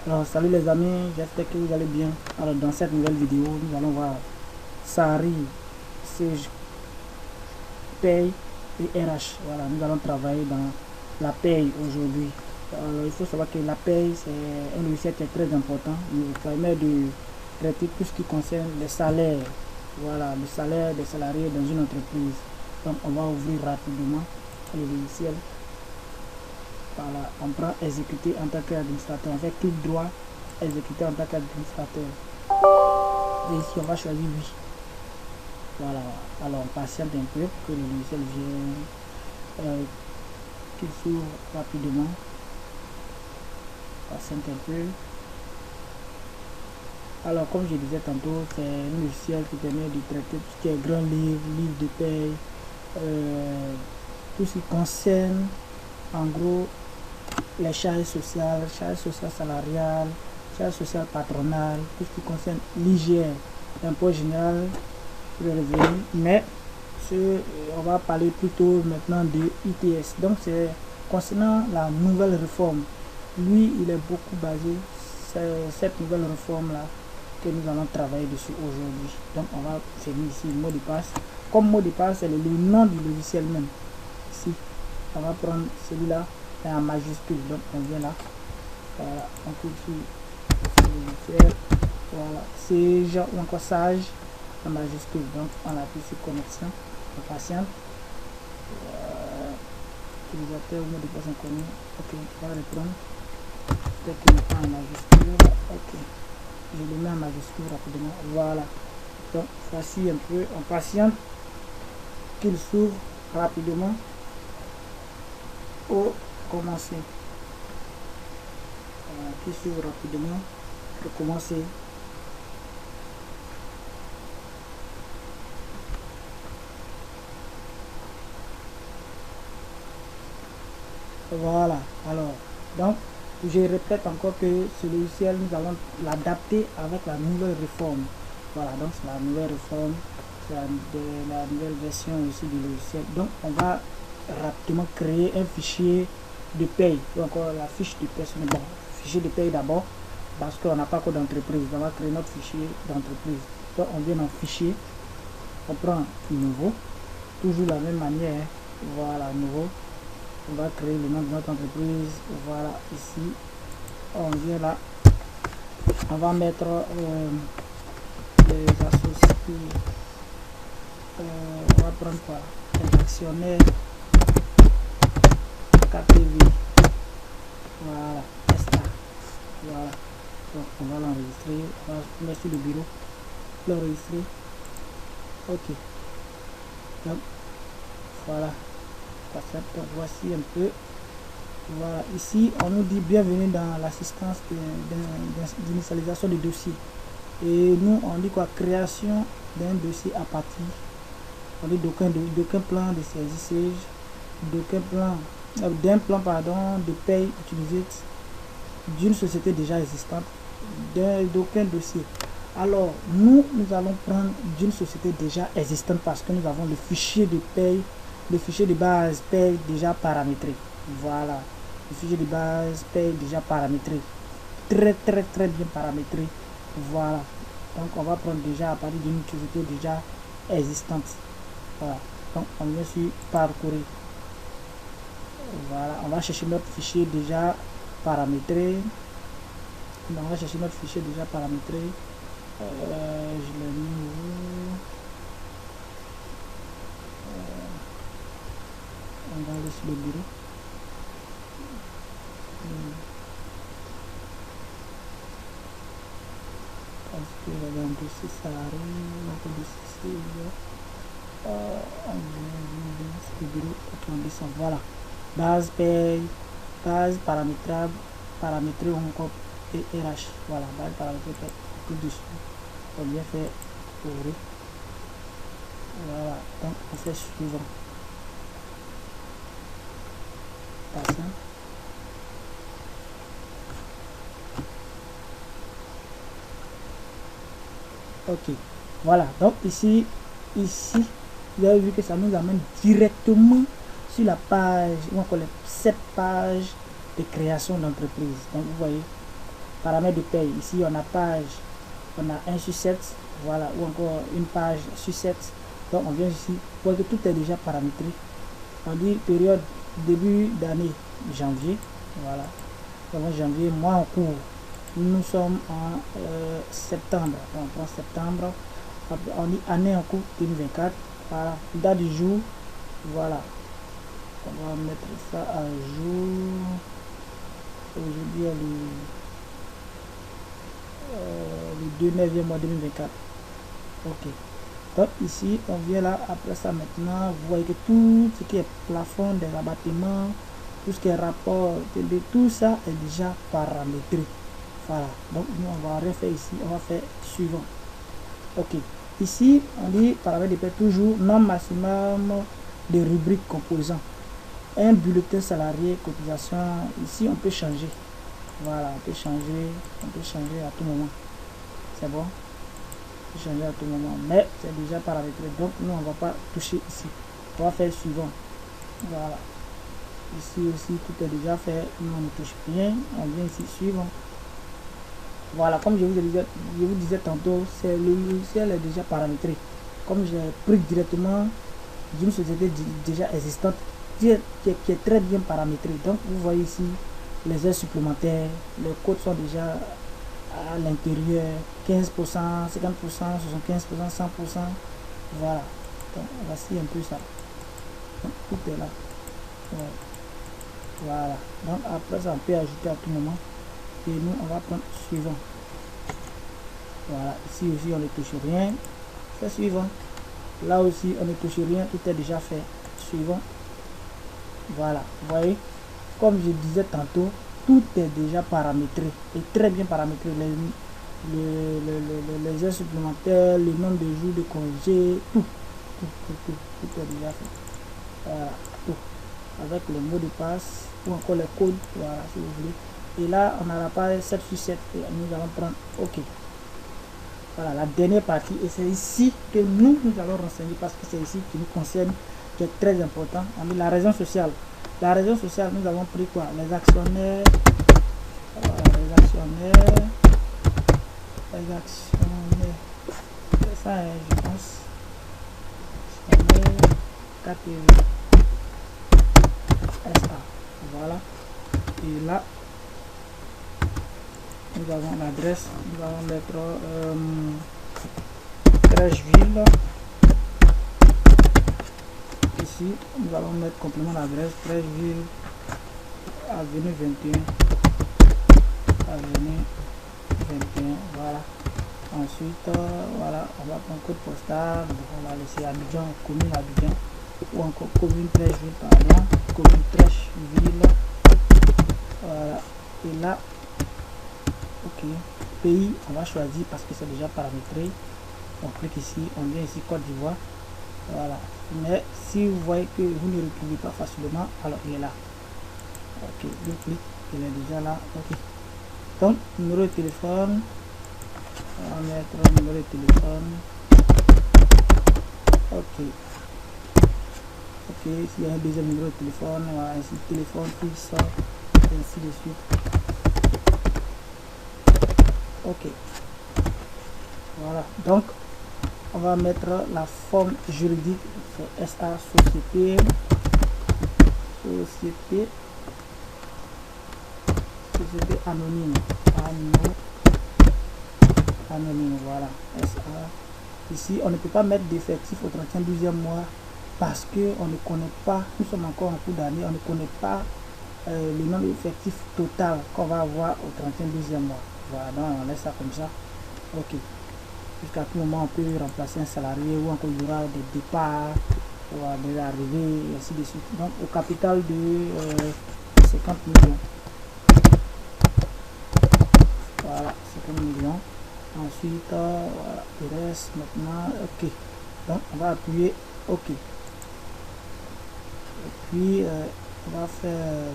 Alors salut les amis, j'espère que vous allez bien. Alors dans cette nouvelle vidéo, nous allons voir Sari, CG, paye et RH. Voilà, nous allons travailler dans la paye aujourd'hui. Alors il faut savoir que la paye c'est un logiciel qui est très important. Il permet de traiter tout ce qui concerne les salaires. Voilà, le salaire des salariés dans une entreprise. Donc on va ouvrir rapidement le logiciel. Voilà, on prend exécuter en tant qu'administrateur, on fait clic droit, exécuter en tant qu'administrateur. Et ici on va choisir oui. Voilà, alors on patiente un peu pour que le logiciel vienne, qu'il s'ouvre rapidement. Patiente un peu. Alors comme je disais tantôt, c'est un logiciel qui permet de traiter tout ce qui est grand livre, livre de paye, tout ce qui concerne en gros les charges sociales salariales, charges sociales patronales, tout ce qui concerne l'IGR, l'impôt général sur le revenu, mais on va parler plutôt maintenant de ITS. Donc c'est concernant la nouvelle réforme. Lui, il est beaucoup basé sur cette nouvelle réforme là que nous allons travailler dessus aujourd'hui. Donc on va finir ici le mot de passe. Comme mot de passe, c'est le nom du logiciel même. Ici, on va prendre celui-là en majuscule, donc on vient là, voilà, on clique sur le logiciel, voilà, c'est genre ou encore sage en majuscule, donc on appuie sur connexion, on patiente, utilisateur mot de passe inconnu, ok, on va reprendre, peut-être qu'il n'est pas en majuscule, ok, je le mets en majuscule rapidement, voilà, donc voici un peu, on patiente qu'il s'ouvre rapidement au commencer. Qui s'ouvre rapidement pour commencer. Voilà, alors donc je répète encore que ce logiciel nous allons l'adapter avec la nouvelle réforme. Voilà, donc c'est la nouvelle réforme, c'est la nouvelle version aussi du logiciel. Donc on va rapidement créer un fichier de paye, donc la fiche de paye. Bon, fichier de paye d'abord parce qu'on n'a pas encore d'entreprise. On va créer notre fichier d'entreprise. Donc on vient dans fichier, on prend nouveau, toujours la même manière. Voilà, nouveau, on va créer le nom de notre entreprise. Voilà, ici on vient là, on va mettre les associés, on va prendre quoi, les actionnaires KPV, voilà, STA, voilà, donc on va l'enregistrer, on va mettre sur le bureau, l'enregistrer, ok, donc voilà, voici un peu, voilà, ici on nous dit bienvenue dans l'assistance d'initialisation de dossier, et nous on dit quoi, création d'un dossier à partir, on dit d'aucun plan de service, d'un plan pardon de paye utilisé d'une société déjà existante, d'aucun dossier. Alors nous allons prendre d'une société déjà existante parce que nous avons le fichier de paye, le fichier de base paye déjà paramétré. Voilà, le fichier de base paye déjà paramétré, très bien paramétré. Voilà, donc on va prendre déjà à partir d'une société déjà existante. Voilà, donc on vient sur parcourir. Voilà, on va chercher notre fichier déjà paramétré. On va chercher notre fichier déjà paramétré. Je l'ai mis où? On va aller sur le bureau. Parce que j'avais un dossier salarié, donc le dossier on vient sur le bureau, on descend. Voilà, base paye, base paramétrable, paramétré encore et RH. Voilà, base paramétrée tout dessus. On vient faire ouvrir. Voilà, donc on fait suivant. Patient. Ok, voilà, donc ici vous avez vu que ça nous amène directement sur la page, ou encore cette page de création d'entreprise. Donc vous voyez, paramètres de paye. Ici, on a page, on a 1 sur 7, voilà, ou encore une page sur 7. Donc, on vient ici, vous voyez que tout est déjà paramétré. On dit période début d'année, janvier, voilà. Donc, janvier, mois en cours. Nous sommes en septembre. Donc, on prend septembre. On dit année en cours 2024. Voilà, date du jour. Voilà. On va mettre ça à jour. Aujourd'hui, le 2 9e mois 2024. Ok. Donc ici, on vient là, après ça maintenant, vous voyez que tout ce qui est plafond des abattements, tout ce qui est rapport, tout ça est déjà paramétré. Voilà. Donc nous, on va refaire ici, on va faire suivant. Ok. Ici, on dit paramètre de paie toujours nombre maximum de rubriques composants. Un bulletin salarié, cotisation, ici on peut changer. Voilà, on peut changer à tout moment. C'est bon? On peut changer à tout moment, mais c'est déjà paramétré. Donc nous, on ne va pas toucher ici. On va faire suivant. Voilà. Ici aussi, tout est déjà fait. Nous, on ne touche rien. On vient ici suivant. Voilà, comme je vous disais tantôt, c'est le logiciel est déjà paramétré. Comme j'ai pris directement d'une société déjà existante qui est très bien paramétré. Donc vous voyez ici les heures supplémentaires, les codes sont déjà à l'intérieur, 15%, 50%, 75%, 100%. Voilà. Donc voici un peu ça. Donc, tout est là. Ouais. Voilà. Donc après ça, on peut ajouter à tout moment. Et nous, on va prendre suivant. Voilà. Ici aussi, on ne touche rien. C'est suivant. Là aussi, on ne touche rien. Tout est déjà fait. Suivant. Voilà. Vous voyez, comme je disais tantôt, tout est déjà paramétré. Et très bien paramétré. Les heures supplémentaires, le nombre de jours de congé, tout est déjà fait. Voilà. Tout. Avec le mot de passe ou encore les codes. Voilà, si vous voulez. Et là, on a la page 7 sur 7 et nous allons prendre OK. Voilà, la dernière partie. Et c'est ici que nous allons renseigner parce que c'est ici qui nous concerne, qui est très important. On dit la raison sociale. La raison sociale, nous avons pris quoi? Les actionnaires. Les actionnaires. C'est ça, je pense. Actionnaires. KTV. SA. Voilà. Et là, nous avons l'adresse, nous allons mettre Trècheville. Ici, nous allons mettre complément d'adresse Trècheville, avenue 21. Avenue 21, voilà. Ensuite, voilà, on va prendre code postal, on va laisser Abidjan, commune Abidjan, ou encore commune Trècheville, par exemple, commune Trècheville. Voilà, et là, ok, pays, on va choisir parce que c'est déjà paramétré. On clique ici, on vient ici Côte d'Ivoire. Voilà, mais si vous voyez que vous ne le retrouvez pas facilement, alors il est là. Ok, je clique, il est déjà là. Ok, donc numéro de téléphone, on va mettre le numéro de téléphone. Ok, ok, s'il y a un deuxième numéro de téléphone, voilà, ici téléphone fixe, et ainsi de suite. Ok, voilà, donc on va mettre la forme juridique sur SA société anonyme, anonyme, voilà, SA. Ici on ne peut pas mettre d'effectif au 31 12e mois parce que on ne connaît pas, nous sommes encore en cours d'année, on ne connaît pas le nombre d'effectifs total qu'on va avoir au 31 12e mois. Voilà, donc on laisse ça comme ça. Ok, jusqu'à tout moment on peut remplacer un salarié ou encore il y aura des départs, des arrivées et ainsi de suite. Donc au capital de 50 millions. Voilà, 50 millions. Ensuite, voilà, il reste maintenant OK. Donc on va appuyer OK. Et puis on va faire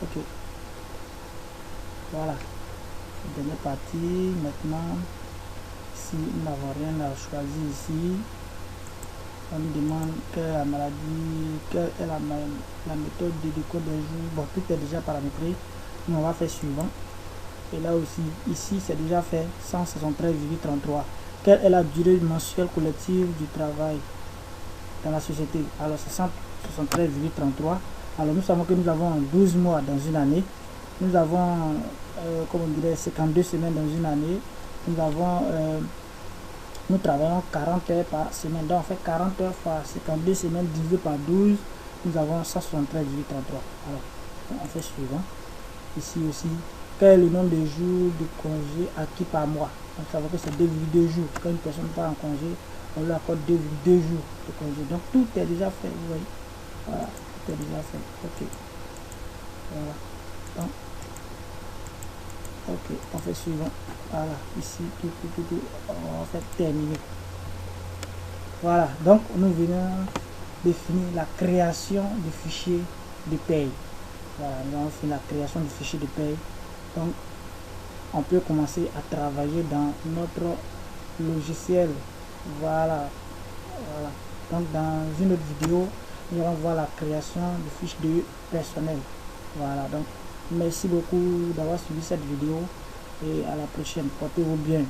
OK. Voilà, dernière partie. Maintenant, si nous n'avons rien à choisir ici, On nous demande quelle est la maladie, quelle est la méthode de décode des jours. Bon, tout est déjà paramétré. Nous, on va faire suivant. Et là aussi, ici, c'est déjà fait 173,33. Quelle est la durée mensuelle collective du travail dans la société? Alors, c'est 173,33. Alors, nous savons que nous avons 12 mois dans une année. Nous avons, comme on dirait, 52 semaines dans une année. Nous travaillons 40 heures par semaine. Donc, on fait 40 heures par 52 semaines divisé par 12. Nous avons 173,33. Alors, on fait suivant. Ici aussi, quel est le nombre de jours de congé acquis par mois? On savons que c'est 2,2 jours. Quand une personne part en congé, on lui accorde 2,2 jours de congé. Donc, tout est déjà fait. Vous voyez? Voilà, tout est déjà fait. Ok. Voilà. Donc, ok, on fait suivant. Voilà, ici, tout, on fait terminer. Voilà, donc nous venons définir la création du fichier de paye. Voilà, nous avons fait la création du fichier de paye. Donc, on peut commencer à travailler dans notre logiciel. Voilà, voilà. Donc, dans une autre vidéo, nous allons voir la création du fichier de personnel. Voilà, donc merci beaucoup d'avoir suivi cette vidéo et à la prochaine. Portez-vous bien.